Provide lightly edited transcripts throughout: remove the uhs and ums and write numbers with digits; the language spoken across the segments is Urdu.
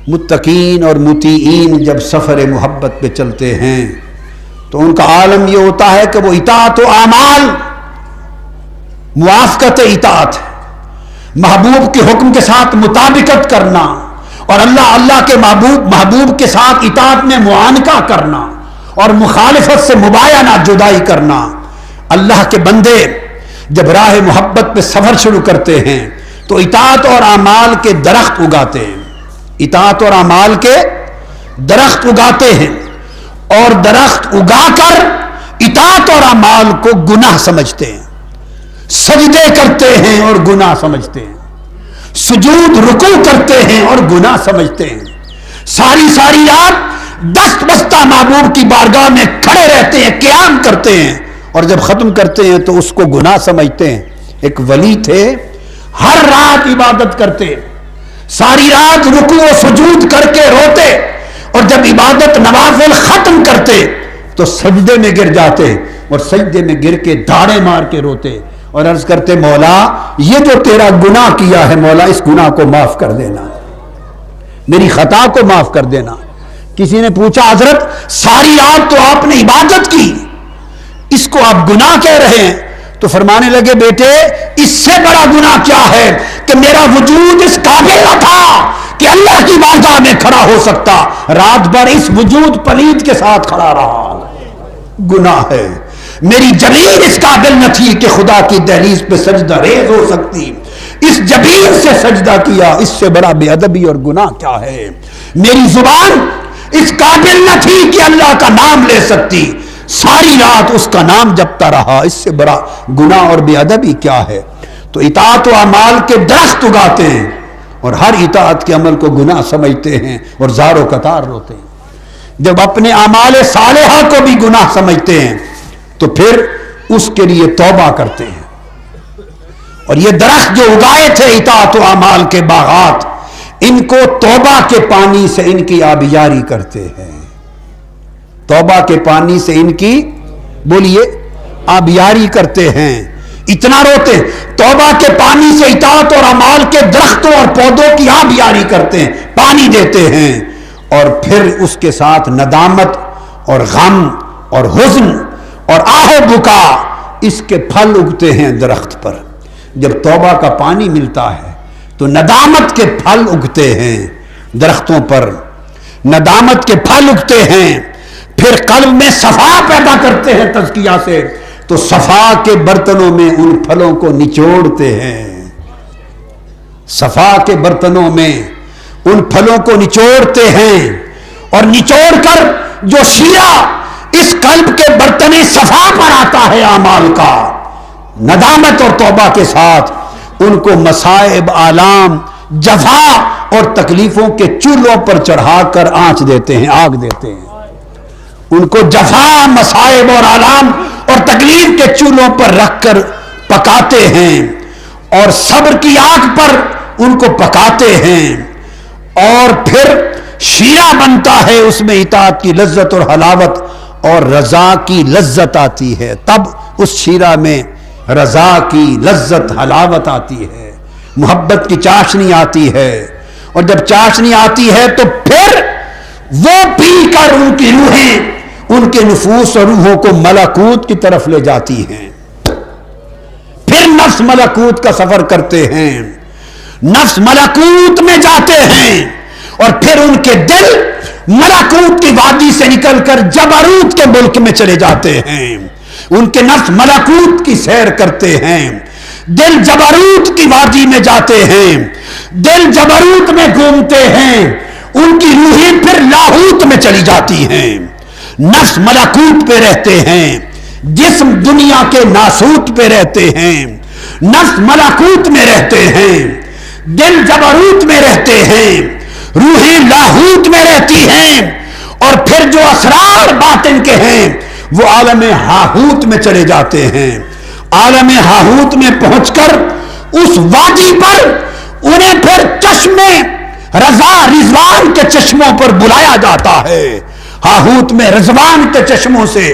متقین اور مطیعین جب سفر محبت پہ چلتے ہیں تو ان کا عالم یہ ہوتا ہے کہ وہ اطاعت و اعمال موافقت اطاعت ہے، محبوب کے حکم کے ساتھ مطابقت کرنا، اور اللہ کے محبوب کے ساتھ اطاعت میں معانقہ کرنا اور مخالفت سے مباینہ جدائی کرنا۔ اللہ کے بندے جب راہ محبت پہ سفر شروع کرتے ہیں تو اطاعت اور اعمال کے درخت اگاتے ہیں، اطاعت اور اعمال کے درخت اگاتے ہیں، اور درخت اگا کر اطاعت اور اعمال کو گناہ سمجھتے ہیں، سجدے کرتے ہیں اور گناہ سمجھتے ہیں، سجود رکوع کرتے ہیں اور گناہ سمجھتے ہیں، ساری رات دست بستہ محبوب کی بارگاہ میں کھڑے رہتے ہیں، قیام کرتے ہیں، اور جب ختم کرتے ہیں تو اس کو گناہ سمجھتے ہیں۔ ایک ولی تھے، ہر رات عبادت کرتے، ساری رات رکوع و سجود کر کے روتے، اور جب عبادت نوافل ختم کرتے تو سجدے میں گر جاتے، اور سجدے میں گر کے دھاڑے مار کے روتے اور عرض کرتے مولا یہ جو تیرا گناہ کیا ہے مولا اس گناہ کو معاف کر دینا، میری خطا کو معاف کر دینا۔ کسی نے پوچھا حضرت ساری رات تو آپ نے عبادت کی، اس کو آپ گناہ کہہ رہے ہیں؟ تو فرمانے لگے بیٹے اس سے بڑا گناہ کیا ہے کہ میرا وجود اس قابل نہ تھا کہ اللہ کی بارگاہ میں کھڑا ہو سکتا، رات بھر اس وجود پلید کے ساتھ کھڑا رہا، گناہ ہے۔ میری جبین اس قابل نہ تھی کہ خدا کی دہلیز پہ سجدہ ریز ہو سکتی، اس جبین سے سجدہ کیا، اس سے بڑا بے ادبی اور گناہ کیا ہے؟ میری زبان اس قابل نہ تھی کہ اللہ کا نام لے سکتی، ساری رات اس کا نام جپتا رہا، اس سے بڑا گناہ اور بے ادبی کیا ہے؟ تو اطاعت و اعمال کے درخت اگاتے ہیں اور ہر اطاعت کے عمل کو گناہ سمجھتے ہیں اور زار و قطار روتے ہیں۔ جب اپنے اعمال صالحہ کو بھی گناہ سمجھتے ہیں تو پھر اس کے لیے توبہ کرتے ہیں، اور یہ درخت جو اگائے تھے اطاعت و اعمال کے باغات، ان کو توبہ کے پانی سے ان کی آبیاری کرتے ہیں، توبہ کے پانی سے ان کی بولیے آبیاری کرتے ہیں۔ اتنا روتے توبہ کے پانی سے اطاعت اور اعمال کے درختوں اور پودوں کی آبیاری کرتے ہیں، پانی دیتے ہیں، اور پھر اس کے ساتھ ندامت اور غم اور حزن اور آہ و بکا اس کے پھل اگتے ہیں درخت پر۔ جب توبہ کا پانی ملتا ہے تو ندامت کے پھل اگتے ہیں درختوں پر، ندامت کے پھل اگتے ہیں، پھر قلب میں صفا پیدا کرتے ہیں تزکیہ سے، تو صفا کے برتنوں میں ان پھلوں کو نچوڑتے ہیں، صفا کے برتنوں میں ان پھلوں کو نچوڑتے ہیں، اور نچوڑ کر جو شیرہ اس قلب کے برتن صفا پر آتا ہے اعمال کا، ندامت اور توبہ کے ساتھ ان کو مصائب، آلام، جفا اور تکلیفوں کے چولہوں پر چڑھا کر آنچ دیتے ہیں، آگ دیتے ہیں، ان کو جفا، مصائب اور آلام اور تکلیف کے چولہوں پر رکھ کر پکاتے ہیں، اور صبر کی آگ پر ان کو پکاتے ہیں، اور پھر شیرہ بنتا ہے، اس میں اطاعت کی لذت اور حلاوت اور رضا کی لذت آتی ہے، تب اس شیرہ میں رضا کی لذت حلاوت آتی ہے، محبت کی چاشنی آتی ہے، اور جب چاشنی آتی ہے تو پھر وہ پی کر ان کی روحیں ان کے نفوس اور روحوں کو ملکوت کی طرف لے جاتی ہیں، پھر نفس ملکوت کا سفر کرتے ہیں، نفس ملکوت میں جاتے ہیں، اور پھر ان کے دل ملکوت کی وادی سے نکل کر جبروت کے ملک میں چلے جاتے ہیں، ان کے نفس ملکوت کی سیر کرتے ہیں، دل جبروت کی وادی میں جاتے ہیں، دل جبروت میں گھومتے ہیں، ان کی روحیں پھر لاہوت میں چلی جاتی ہیں، نفس ملکوت پہ رہتے ہیں، جسم دنیا کے ناسوت پہ رہتے ہیں، نفس ملکوت میں رہتے ہیں، دل جبروت میں رہتے ہیں، روحیں لاہوت میں رہتی ہیں، اور پھر جو اسرار باطن کے ہیں وہ عالم ہاہوت میں چلے جاتے ہیں، عالم ہاہوت میں پہنچ کر اس وادی پر انہیں پھر چشمے رضا رضوان کے چشموں پر بلایا جاتا ہے، ہاہوت میں رضوان کے چشموں سے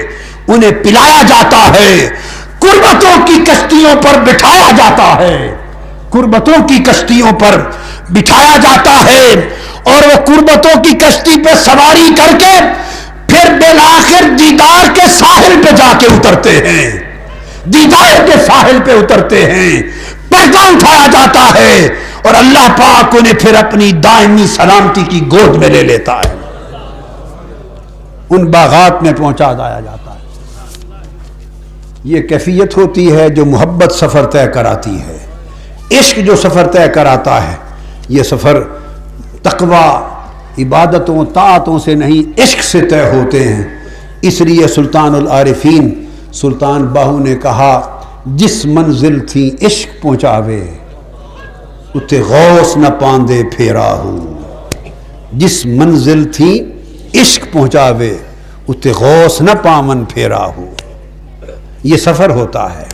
انہیں پلایا جاتا ہے، قربتوں کی کشتیوں پر بٹھایا جاتا ہے، قربتوں کی کشتیوں پر بٹھایا جاتا ہے، اور وہ قربتوں کی کشتی پہ سواری کر کے پھر بالآخر دیدار کے ساحل پہ جا کے اترتے ہیں، دیدار کے ساحل پہ اترتے ہیں، پردہ اٹھایا جاتا ہے اور اللہ پاک انہیں پھر اپنی دائمی سلامتی کی گود میں لے لیتا ہے، ان باغات میں پہنچا دیا جاتا ہے۔ یہ کیفیت ہوتی ہے جو محبت سفر طے کراتی ہے۔ عشق جو سفر طے کراتا ہے، یہ سفر تقوی، عبادتوں، طاعتوں سے نہیں، عشق سے طے ہوتے ہیں۔ اس لیے سلطان العارفین سلطان باہو نے کہا جس منزل تھی عشق پہنچاوے اتے غوث نہ پاندے پھیرا ہو، جس منزل تھی عشق پہنچاوے اتے غوث نہ پامن پھیرا ہو۔ یہ سفر ہوتا ہے۔